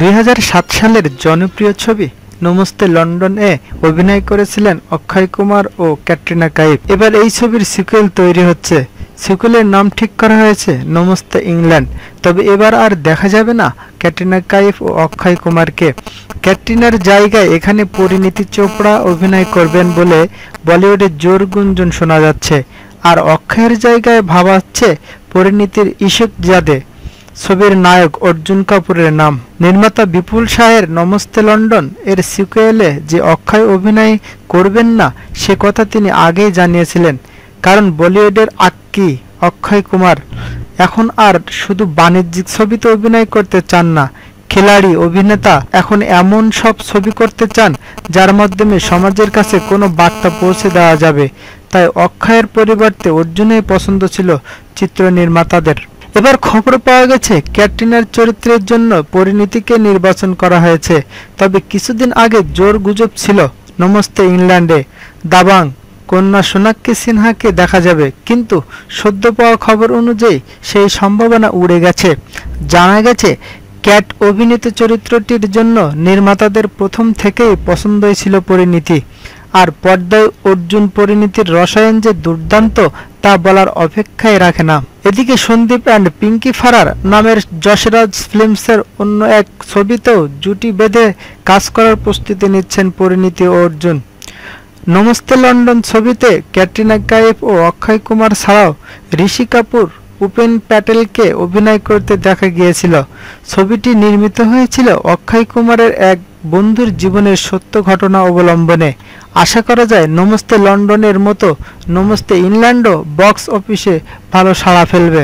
2007 সালের জনপ্রিয় ছবি নমস্তে লন্ডন এ অভিনয় করেছিলেন অক্ষয় কুমার ও ক্যাটরিনা কাইফ। এবার এই ছবির সিকুয়েল তৈরি হচ্ছে। সিকুয়েলের নাম ঠিক করা হয়েছে নমস্তে ইংল্যান্ড। তবে এবার আর দেখা যাবে না ক্যাটরিনা কাইফ ও অক্ষয় কুমারকে। ক্যাটরিনার জায়গায় এখানে পরিণীতি চোপড়া অভিনয় করবেন বলে বলিউডে জোর গুঞ্জন শোনা যাচ্ছে। আর অক্ষয়ের জায়গায় ভাবা হচ্ছে পরিণীতির ইশকজাদে ছবির নায়ক অর্জুন কাপুরের নাম। নির্মাতা বিপুল শাহের নমস্তে লন্ডন এর সিকুয়েলে যে অক্ষয় অভিনয় করবেন না সে কথা তিনি আগেই জানিয়েছিলেন। কারণ বলিউডের আক্কি অক্ষয় কুমার এখন আর শুধু বাণিজ্যিক ছবিতে অভিনয় করতে চান না, খিলাড়ি অভিনেতা এখন এমন সব ছবি করতে চান যার মাধ্যমে সমাজের কাছে কোনো বার্তা পৌঁছে দেওয়া যাবে। তাই অক্ষয়ের পরিবর্তে অর্জুনই পছন্দ ছিল চিত্র নির্মাতাদের। এবার খবর পাওয়া গেছে ক্যাটরিনার চরিত্রের জন্য পরিণীতিকে নির্বাচন করা হয়েছে। তবে কিছুদিন আগে জোর গুজব ছিল নমস্তে ইংল্যান্ডে দাবাং কন্যা সোনাক্ষী সিনহাকে দেখা যাবে, কিন্তু সদ্য পাওয়া খবর অনুযায়ী সেই সম্ভাবনা উড়ে গেছে। জানা গেছে ক্যাট অভিনীত চরিত্রটির জন্য নির্মাতাদের প্রথম থেকেই পছন্দই ছিল পরিণীতি। আর পর্দায় অর্জুন পরিণীতির রসায়ন যে দুর্দান্ত তা বলার অপেক্ষাই রাখে না। এদিকে সন্দীপ অ্যান্ড পিঙ্কি ফারার নামের যশরাজ ফিল্মসের অন্য এক ছবিতেও জুটি বেঁধে কাজ করার প্রস্তুতি নিচ্ছেন পরিণীতি ও অর্জুন। নমস্তে লন্ডন ছবিতে ক্যাটরিনা কাইফ ও অক্ষয় কুমার ছাড়াও ঋষি কাপুর উপেন প্যাটেলকে অভিনয় করতে দেখা গিয়েছিল। ছবিটি নির্মিত হয়েছিল অক্ষয় কুমারের এক বন্ধুর জীবনের সত্য ঘটনা অবলম্বনে। আশা করা যায় নমস্তে লন্ডনের মতো নমস্তে ইংল্যান্ডও বক্স অফিসে ভালো সাড়া ফেলবে।